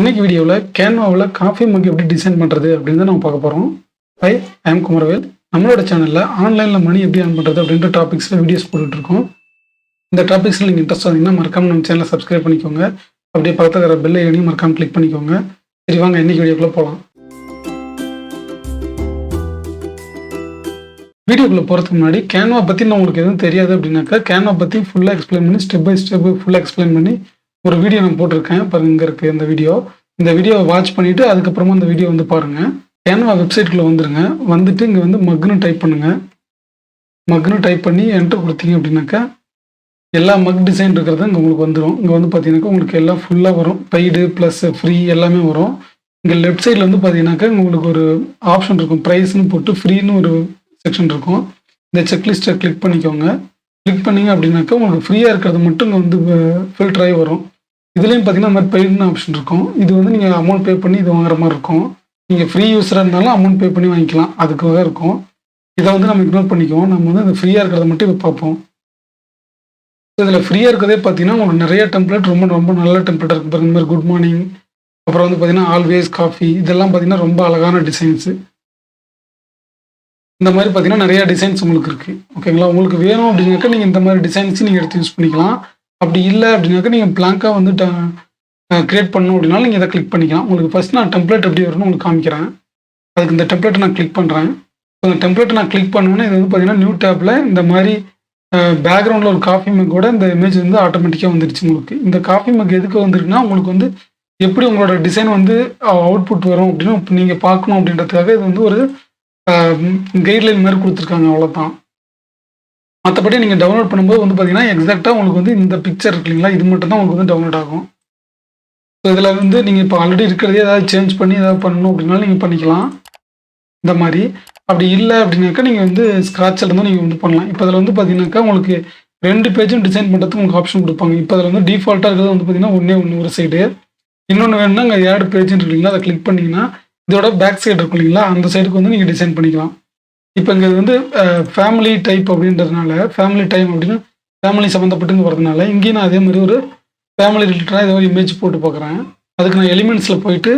இன்னைக்கு வீடியோவில் கேன்வாவில் coffee mug எப்படி டிசைன் பண்ணுறது அப்படின்னு நம்ம பார்க்க போகிறோம். ஐ ஆம் குமரவேல். நம்மளோட சேனலில் ஆன்லைனில் மணி எப்படி ஏர்ன் பண்ணுறது அப்படின்ற டாபிக்ஸில் வீடியோஸ் போட்டுட்ருக்கோம். இந்த டாபிக்ஸில் நீங்கள் இன்ட்ரெஸ்ட் ஆனீங்கன்னா மறக்காமல் நம்ம சேனலை சப்ஸ்கிரைப் பண்ணிக்கோங்க. அப்படியே பக்கத்தில் இருக்கிற பெல் ஐக்கனையும் மறக்காமல் கிளிக் பண்ணிக்கோங்க. சரி வாங்க இன்னைக்கு வீடியோக்குள்ளே போகலாம். வீடியோக்குள்ளே போகிறதுக்கு முன்னாடி கேன்வா பற்றி நான் உங்களுக்கு எதுவும் தெரியாது அப்படின்னாக்கா கேன்வா பற்றி ஃபுல்லாக எக்ஸ்பிளைன் பண்ணி ஸ்டெப் பை ஸ்டெப் ஃபுல்லாக எக்ஸ்பிளைன் பண்ணி ஒரு வீடியோ நான் போட்டிருக்கேன். பாருங்க இங்கே இருக்குது இந்த வீடியோ. இந்த வீடியோவை வாட்ச் பண்ணிவிட்டு அதுக்கப்புறமா இந்த வீடியோ வந்து பாருங்கள். கேன்வா வெப்சைட்குள்ளே வந்துடுங்க. வந்துட்டு இங்கே வந்து மக்னு டைப் பண்ணுங்கள். மக்னு டைப் பண்ணி என்ட்ரு கொடுத்தீங்க அப்படின்னாக்கா எல்லா மக் டிசைன் இருக்கிறது இங்கே உங்களுக்கு வந்துடும். இங்கே வந்து பார்த்தீங்கன்னாக்கா உங்களுக்கு எல்லாம் ஃபுல்லாக வரும். பெய்டு ப்ளஸ் ஃப்ரீ எல்லாமே வரும். இங்கே லெஃப்ட் சைடில் வந்து பார்த்தீங்கன்னாக்கா உங்களுக்கு ஒரு ஆப்ஷன் இருக்கும். ப்ரைஸ்னு போட்டு ஃப்ரீன்னு ஒரு செக்ஷன் இருக்கும். இந்த செக்லிஸ்ட்டை கிளிக் பண்ணிக்கோங்க. கிளிக் பண்ணிங்க அப்படின்னாக்கா உங்களுக்கு ஃப்ரீயாக இருக்கிறது மட்டும் இங்கே வந்து ஃபில்டராகி வரும். இதுலேயும் பார்த்தீங்கன்னா இந்த மாதிரி பெய்டுன்னு ஆப்ஷன் இருக்கும். இது வந்து நீங்கள் அமௌண்ட் பே பண்ணி இது வாங்குற மாதிரி இருக்கும். நீங்கள் ஃப்ரீ யூஸராக இருந்தாலும் அமௌண்ட் பே பண்ணி வாங்கிக்கலாம். அதுக்காக இருக்கும். இதை வந்து நம்ம இக்னோர் பண்ணிக்குவோம். நம்ம வந்து இந்த ஃப்ரீயாக இருக்கிறத மட்டும் இப்போ பார்ப்போம். இதில் ஃப்ரீயாக இருக்கிறதே பார்த்தீங்கன்னா உங்களுக்கு நிறைய டெம்ப்ளேட் ரொம்ப ரொம்ப நல்ல டெம்ப்ளேட் இருக்குது. பாருங்க இந்த மாதிரி குட் மார்னிங், அப்புறம் வந்து பார்த்தீங்கன்னா ஆல்வேஸ் காஃபி, இதெல்லாம் பார்த்தீங்கன்னா ரொம்ப அழகான டிசைன்ஸு. இந்த மாதிரி பார்த்தீங்கன்னா நிறையா டிசைன்ஸ் உங்களுக்கு இருக்குது. ஓகேங்களா? உங்களுக்கு வேணும் அப்படின்னாக்கா நீங்கள் இந்த மாதிரி டிசைன்ஸ் நீங்கள் எடுத்து யூஸ் பண்ணிக்கலாம். அப்படி இல்லை அப்படின்னாக்கா நீங்கள் பிளாங்காக வந்து க்ரியேட் பண்ணணும் அப்படின்னாலும் நீங்கள் இதை கிளிக் பண்ணிக்கலாம். உங்களுக்கு ஃபஸ்ட் நான் டெம்ப்ளேட் எப்படி வரும்னு உங்களுக்கு காமிக்கிறேன். அதுக்கு இந்த டெம்ப்ளேட்டை நான் கிளிக் பண்ணுறேன். இந்த டெம்ப்ளேட்டை நான் கிளிக் பண்ணோன்னே இது வந்து பார்த்தீங்கன்னா நியூ டேப்பில் இந்த மாதிரி பேக்ரவுண்டில் ஒரு காஃபி மக்கோட இந்த இமேஜ் வந்து ஆட்டோமேட்டிக்காக வந்துருச்சு. உங்களுக்கு இந்த காஃபி மக் எதுக்கு வந்துருக்குன்னா உங்களுக்கு வந்து எப்படி உங்களோட டிசைன் வந்து அவுட்புட் வரும் அப்படின்னு நீங்கள் பார்க்கணும் அப்படின்றதுக்காக இது வந்து ஒரு கைட்லைன் மாதிரி கொடுத்துருக்காங்க. அவ்வளோதான். மற்றபடி நீங்கள் டவுன்லோட் பண்ணும்போது வந்து பார்த்தீங்கன்னா எக்ஸாக்டாக உங்களுக்கு வந்து இந்த பிக்சர் இருக்கு இல்லைங்களா, இது மட்டும் தான் உங்களுக்கு வந்து டவுன்லோட் ஆகும். ஸோ இதில் வந்து நீங்கள் இப்போ ஆல்ரெடி இருக்கிறதே ஏதாவது சேஞ்ச் பண்ணி ஏதாவது பண்ணணும் அப்படின்னாலும் நீங்கள் பண்ணிக்கலாம். இந்த மாதிரி அப்படி இல்லை அப்படின்னாக்கா நீங்கள் வந்து ஸ்க்ராட்சில் இருந்தும் நீங்கள் வந்து பண்ணலாம். இப்போ அதில் வந்து பார்த்தீங்கன்னாக்கா உங்களுக்கு 2 பேஜும் டிசைன் பண்ணுறதுக்கு உங்களுக்கு ஆப்ஷன் கொடுப்பாங்க. இப்போ அதில் வந்து டிஃபால்ட்டாக இருக்கிறது வந்து பார்த்தீங்கன்னா ஒன்று ஒரு சைடு, இன்னொன்று வேணும்னா அங்கே ஆட் பேஜுன்னு இருக்கு இல்லைங்களா, அதை கிளிக் பண்ணிங்கன்னா இதோட பேக் சைடு இருக்கும் இல்லைங்களா, அந்த சைடுக்கு வந்து நீங்கள் டிசைன் பண்ணிக்கலாம். இப்போ இங்கே வந்து ஃபேமிலி டைப் அப்படின்றதுனால ஃபேமிலி டைம் அப்படின்னு ஃபேமிலி சம்மந்தப்பட்டுன்னு வரதுனால இங்கேயும் நான் அதே மாதிரி ஒரு ஃபேமிலி ரிலேட்டடாக ஏதோ ஒரு இமேஜ் போட்டு பார்க்குறேன். அதுக்கு நான் எலிமெண்ட்ஸில் போயிட்டு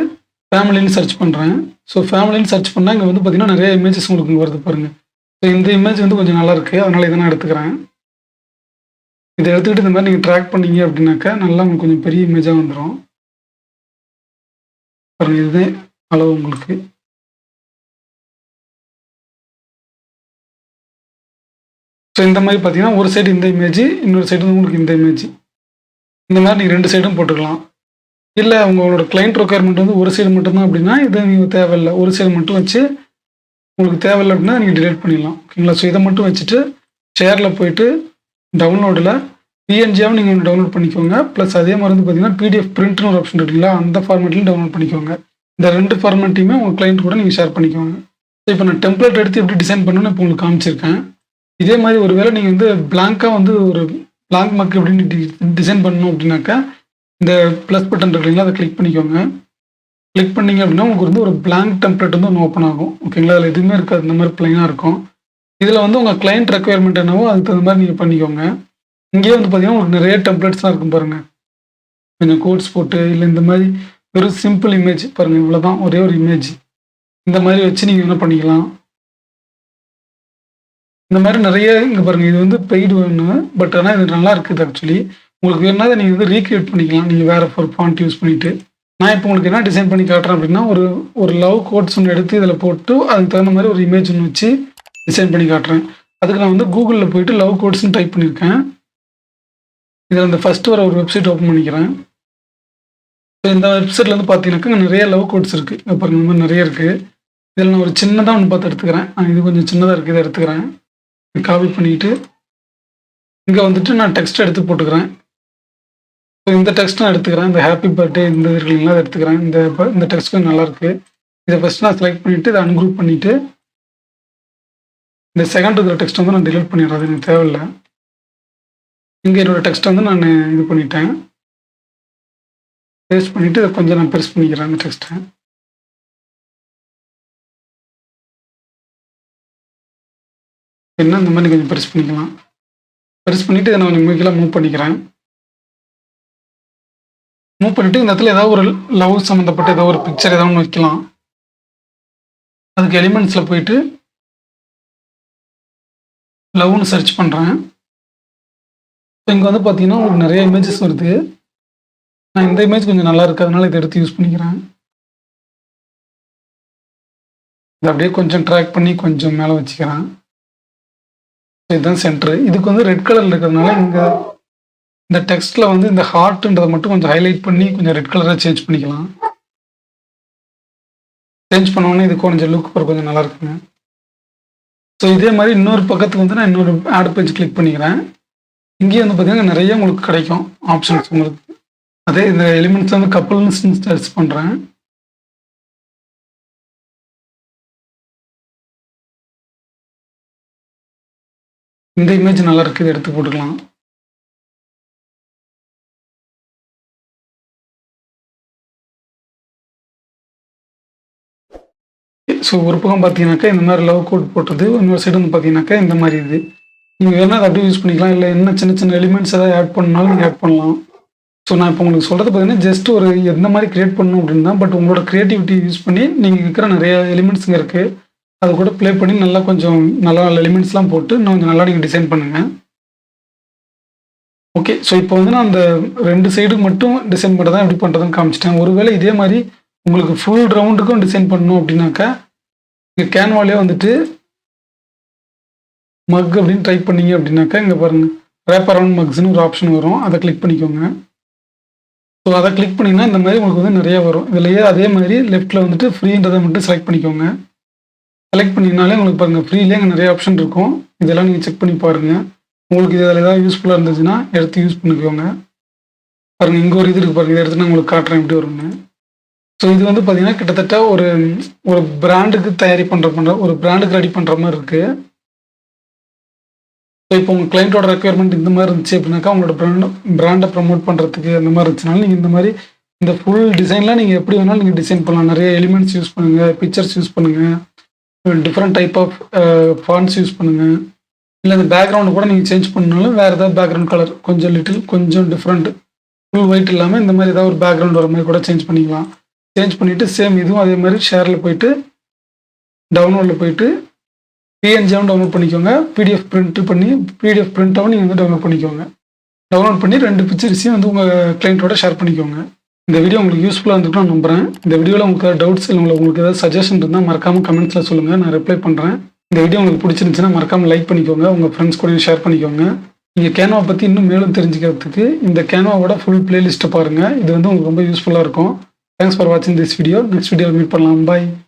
ஃபேமிலின்னு சர்ச் பண்ணுறேன். ஸோ ஃபேமிலின்னு சர்ச் பண்ணால் இங்கே வந்து பார்த்தீங்கன்னா நிறைய இமேஜஸ் உங்களுக்கு வருது பாருங்கள். ஸோ இந்த இமேஜ் வந்து கொஞ்சம் நல்லா இருக்குது, அதனால் இதை நான் எடுத்துக்கிறேன். இதை எடுத்துக்கிட்டு இந்த மாதிரி நீங்கள் ட்ராக் பண்ணீங்க அப்படின்னாக்கா நல்லா உங்களுக்கு கொஞ்சம் பெரிய இமேஜாக வந்துடும் பாருங்கள். இதுதான் அளவு உங்களுக்கு. ஸோ இந்த மாதிரி பார்த்தீங்கன்னா ஒரு சைடு இந்த இமேஜ், இன்னொரு சைடு வந்து உங்களுக்கு இந்த இமேஜ். இந்த மாதிரி நீங்கள் 2 சைடும் போட்டுக்கலாம். இல்லை உங்களோட கிளைண்ட் ரெக்குயர்மெண்ட் வந்து ஒரு சைடு மட்டும்தான் அப்படின்னா இதை நீங்கள் தேவையில்லை, ஒரு சைடு மட்டும் வச்சு உங்களுக்கு தேவையில்லை அப்படின்னா நீங்கள் டிலீட் பண்ணிடலாம். ஓகேங்களா? ஸோ இதை மட்டும் வச்சுட்டு ஷேரில் போயிட்டு டவுன்லோடில் பிஎன்ஜியாகவும் நீங்கள் ஒன்று டவுன்லோட் பண்ணிக்கோங்க. ப்ளஸ் அதே மாதிரி வந்து பார்த்தீங்கன்னா PDF பிரிண்ட்னு ஒரு ஆப்ஷன் இருக்குங்களா, அந்த ஃபார்மேட்லையும் டவுன்லோட் பண்ணிக்கோங்க. இந்த 2 ஃபார்மேட்டையுமே உங்கள் கிளைண்ட் கூட நீங்கள் ஷேர் பண்ணிக்கோங்க. ஸோ இப்போ நான் டெம்ப்ளேட் எடுத்து எப்படி டிசைன் பண்ணணும்னு இப்போ உங்களுக்கு காமிச்சிருக்கேன். இதே மாதிரி ஒரு வேளை நீங்கள் வந்து பிளாங்காக வந்து ஒரு பிளாங்க் மக் எப்படின்னு டிசைன் பண்ணணும் அப்படின்னாக்கா இந்த ப்ளஸ் பட்டன் இருக்கு இல்லைங்களா, அதை கிளிக் பண்ணிக்கோங்க. கிளிக் பண்ணிங்க அப்படின்னா உங்களுக்கு வந்து ஒரு பிளாங்க் டெம்ப்ளேட் வந்து ஒன்று ஓப்பன் ஆகும். ஓகேங்களா? அதில் எதுவுமே இருக்காது, இந்த மாதிரி பிளைனாக இருக்கும். இதில் வந்து உங்கள் கிளைண்ட் ரெக்குயர்மெண்ட் என்னவோ அதுக்கு தகுந்த மாதிரி நீங்கள் பண்ணிக்கோங்க. இங்கேயே வந்து பார்த்தீங்கன்னா உங்களுக்கு நிறைய டெம்ப்ளேட்ஸ்லாம் இருக்கும் பாருங்கள். கொஞ்சம் கோட்ஸ் போட்டு இல்லை இந்த மாதிரி ஒரு சிம்பிள் இமேஜ் பாருங்கள், இவ்வளோ தான் ஒரே ஒரு இமேஜ். இந்த மாதிரி வச்சு நீங்கள் என்ன பண்ணிக்கலாம். இந்த மாதிரி நிறைய இங்கே பாருங்கள், இது வந்து பெய்டு வேணும், பட் ஆனால் இது நல்லா இருக்குது. ஆக்சுவலி உங்களுக்கு வேணும்னா அதை நீங்கள் வந்து ரீக்ரியேட் பண்ணிக்கலாம். நீங்கள் வேறு ஒரு ஃபாண்ட் யூஸ் பண்ணிவிட்டு நான் இப்போ உங்களுக்கு என்ன டிசைன் பண்ணி காட்டுறேன் அப்படின்னா ஒரு லவ் கோட்ஸ் ஒன்று எடுத்து இதில் போட்டு அதுக்கு தகுந்த மாதிரி ஒரு இமேஜ் ஒன்று வச்சு டிசைன் பண்ணி காட்டுறேன். அதுக்கு நான் வந்து கூகுளில் போயிட்டு லவ் கோட்ஸ்ன்னு டைப் பண்ணியிருக்கேன். இதில் இந்த ஃபஸ்ட்டு வர ஒரு வெப்சைட் ஓப்பன் பண்ணிக்கிறேன். ஸோ இந்த வெப்சைட்டில் வந்து பார்த்தீங்கன்னாக்கா நிறைய லவ் கோட்ஸ் இருக்குது. இங்கே பாருங்கள் இந்த மாதிரி நிறைய இருக்குது. இதில் நான் ஒரு சின்னதாக ஒன்று பார்த்து எடுத்துக்கிறேன். இது கொஞ்சம் சின்னதாக இருக்குது, இதை எடுத்துக்கிறேன். காப்பி பண்ணிவிட்டு இங்கே வந்துட்டு நான் டெக்ஸ்ட் எடுத்து போட்டுக்கிறேன். ஸோ இந்த டெக்ஸ்ட் நான் எடுத்துக்கிறேன். இந்த ஹாப்பி பர்த்டே இந்த இருக்கு இல்லைங்களா, அதை எடுத்துக்கிறேன். இந்த டெக்ஸ்ட் நல்லாயிருக்கு. இதை ஃபஸ்ட் நான் செலக்ட் பண்ணிவிட்டு இதை அன்குரூப் பண்ணிவிட்டு இந்த செகண்ட் இருக்கிற டெக்ஸ்ட் வந்து நான் டிலீட் பண்ணிடுறேன், அது எனக்கு தேவையில்லை. இங்கே என்னோடய டெக்ஸ்ட் வந்து நான் இது பண்ணிட்டேன், பேஸ்ட் பண்ணிவிட்டு இதை கொஞ்சம் நான் பெருசு பண்ணிக்கிறேன் அந்த டெக்ஸ்ட்டை. என்ன இந்த மாதிரி கொஞ்சம் பெருசு பண்ணிக்கலாம். பெருசு பண்ணிவிட்டு இதை நான் மிகலாம் மூவ் பண்ணிக்கிறேன். மூவ் பண்ணிவிட்டு இந்த இடத்துல ஏதாவது ஒரு லவ் சம்மந்தப்பட்ட ஏதோ ஒரு பிக்சர் ஏதாவது ஒன்று வைக்கலாம். அதுக்கு எலிமெண்ட்ஸில் போயிட்டு லவ்னு சர்ச் பண்ணுறேன். இங்கே வந்து பார்த்தீங்கன்னா உங்களுக்கு நிறைய இமேஜஸ் வருது. நான் இந்த இமேஜ் கொஞ்சம் நல்லா இருக்குது, அதனால் இதை எடுத்து யூஸ் பண்ணிக்கிறேன். இதை அப்படியே கொஞ்சம் ட்ராக் பண்ணி கொஞ்சம் மேலே வச்சுக்கிறேன். இதுதான் சென்டரு. இதுக்கு வந்து ரெட் கலரில் இருக்கிறதுனால இங்கே இந்த டெக்ஸ்ட்டில் வந்து இந்த ஹார்ட்ன்றதை மட்டும் கொஞ்சம் ஹைலைட் பண்ணி கொஞ்சம் ரெட் கலராக சேஞ்ச் பண்ணிக்கலாம். சேஞ்ச் பண்ணோன்னே இது கொஞ்சம் லுக் கொஞ்சம் நல்லா இருக்குங்க. ஸோ இதே மாதிரி இன்னொரு பக்கத்துக்கு வந்து நான் இன்னொரு ஆட் பேஜ் கிளிக் பண்ணிக்கிறேன். இங்கேயே வந்து பார்த்தீங்கன்னா நிறைய உங்களுக்கு கிடைக்கும் ஆப்ஷன்ஸ் உங்களுக்கு. அதே இந்த எலிமெண்ட்ஸ் வந்து கப்பல்னு சர்ச் பண்ணுறேன். இந்த இமேஜ் நல்லா இருக்குது, எடுத்து போட்டுக்கலாம். ஸோ ஒரு பக்கம் பார்த்தீங்கன்னாக்கா இந்த மாதிரி லவ் கோட் போட்டது, இன்னொரு சைடு வந்து பார்த்தீங்கன்னாக்கா இந்த மாதிரி இது நீங்கள் வேணால் அதை அப்படியே யூஸ் பண்ணிக்கலாம். இல்லை என்ன சின்ன சின்ன எலிமெண்ட்ஸ் ஏதாவது ஆட் பண்ணாலும் நீங்கள் ஆட் பண்ணலாம். ஸோ நான் இப்போ உங்களுக்கு சொல்கிறது பார்த்தீங்கன்னா ஜஸ்ட் ஒரு எந்த மாதிரி க்ரியேட் பண்ணணும் அப்படின்னு தான். பட் உங்களோட க்ரியேட்டிவிட்டி யூஸ் பண்ணி நீங்கள் இருக்கிற நிறைய எலிமெண்ட்ஸுங்க இருக்குது, அது கூட ப்ளே பண்ணி நல்லா கொஞ்சம் நல்ல நல்ல எலிமெண்ட்ஸ்லாம் போட்டு இன்னும் கொஞ்சம் நல்லா நீங்கள் டிசைன் பண்ணுங்கள். ஓகே, ஸோ இப்போ வந்து நான் அந்த 2 சைடு மட்டும் டிசைன் பண்ண தான் எப்படி பண்ணுறதுன்னு காமிச்சிட்டேன். ஒருவேளை இதே மாதிரி உங்களுக்கு ஃபுல் ரவுண்டுக்கும் டிசைன் பண்ணணும் அப்படின்னாக்கா நீங்கள் கேன்வாலே வந்துட்டு மக் அப்படின்னு டைப் பண்ணீங்க அப்படின்னாக்கா இங்கே பாருங்கள் ரேப்பரவுண்ட் மக்ஸ்னு ஒரு ஆப்ஷன் வரும், அதை கிளிக் பண்ணிக்கோங்க. ஸோ அதை கிளிக் பண்ணிங்கன்னா இந்த மாதிரி உங்களுக்கு வந்து நிறையா வரும். இதுலையே அதே மாதிரி லெஃப்ட்டில் வந்துட்டு ஃப்ரீன்றதை மட்டும் செலக்ட் பண்ணிக்கோங்க. செலக்ட் பண்ணிங்கனாலே உங்களுக்கு பாருங்கள் ஃப்ரீலேயே அங்கே நிறைய ஆப்ஷன் இருக்கும். இதெல்லாம் நீங்கள் செக் பண்ணி பாருங்கள். உங்களுக்கு இதில் ஏதாவது யூஸ்ஃபுல்லாக இருந்துச்சுன்னா எடுத்து யூஸ் பண்ணிக்கோங்க. பாருங்கள் இங்கே ஒரு இது இருக்குது பாருங்கள், இதை எடுத்து நான் உங்களுக்கு காட்டுறேன் எப்படி வரும்னு. ஸோ இது வந்து பார்த்தீங்கன்னா கிட்டத்தட்ட ஒரு பிராண்டுக்கு ஒரு பிராண்டுக்கு ரெடி பண்ணுற மாதிரி இருக்குது. ஸோ இப்போ உங்கள் கிளைண்ட்டோட ரெக்குயர்மெண்ட் இந்த மாதிரி இருந்துச்சு அப்படின்னாக்கா உங்களோட பிராண்டை ப்ரமோட் பண்ணுறதுக்கு அந்த மாதிரி இருந்துச்சுனாலும் நீங்கள் இந்த மாதிரி இந்த ஃபுல் டிசைன்லாம் நீங்கள் எப்படி வேணாலும் நீங்கள் டிசைன் பண்ணலாம். நிறைய எலிமெண்ட்ஸ் யூஸ் பண்ணுங்கள், பிக்சர்ஸ் யூஸ் பண்ணுங்கள், different type of fonts use பண்ணுங்கள். இல்லை அந்த பேக்ரவுண்டு கூட நீங்கள் சேஞ்ச் பண்ணாலும் வேறு ஏதாவது பேக்ரவுண்ட் கலர் கொஞ்சம் டிஃப்ரெண்ட், ஃபுல் ஒயிட் இல்லாமல் இந்த மாதிரி ஏதாவது ஒரு பேக்ரவுண்ட் வர மாதிரி கூட சேஞ்ச் பண்ணிக்கலாம். சேஞ்ச் பண்ணிவிட்டு சேம் இதுவும் அதே மாதிரி ஷேரில் போயிட்டு டவுன்லோடில் போயிட்டு PNG-ஆவும் டவுன்லோட் பண்ணிக்கோங்க. PDF பிரிண்ட்டாகவும் நீங்கள் வந்து டவுன்லோட் பண்ணிக்கோங்க. டவுன்லோட் பண்ணி 2 பிக்சர்ஸையும் வந்து உங்கள் கிளைண்ட்டோட ஷேர் பண்ணிக்கோங்க. இந்த வீடியோ உங்களுக்கு யூஸ்ஃபுல்லாக இருந்துட்டு நான் நம்புகிறேன். இந்த வீடியோவில் உங்களுக்கு ஏதாவது டவுட்ஸ் இல்லை உங்களுக்கு ஏதாவது சஜஷன் இருந்தால் மறக்காமல் கமெண்ட்ஸில் சொல்லுங்கள், நான் ரிப்ளை பண்ணுறேன். இந்த வீடியோ உங்களுக்கு பிடிச்சிருந்துச்சுன்னா மறக்காமல் லைக் பண்ணிக்கோங்க, உங்கள் ஃப்ரெண்ட்ஸ் கூட ஷேர் பண்ணிக்கோங்க. நீங்கள் கேன்வா பற்றி இன்னும் மேலும் தெரிஞ்சுக்கிறதுக்கு இந்த கேன்வாவோட ஃபுல் பிளேலிஸ்ட்டை பாருங்கள். இது வந்து உங்களுக்கு ரொம்ப யூஸ்ஃபுல்லாக இருக்கும். தேங்க்ஸ் ஃபார் வாட்சிங் திஸ் வீடியோ. நெக்ஸ்ட் வீடியோவில் மீட் பண்ணலாம். பாய்.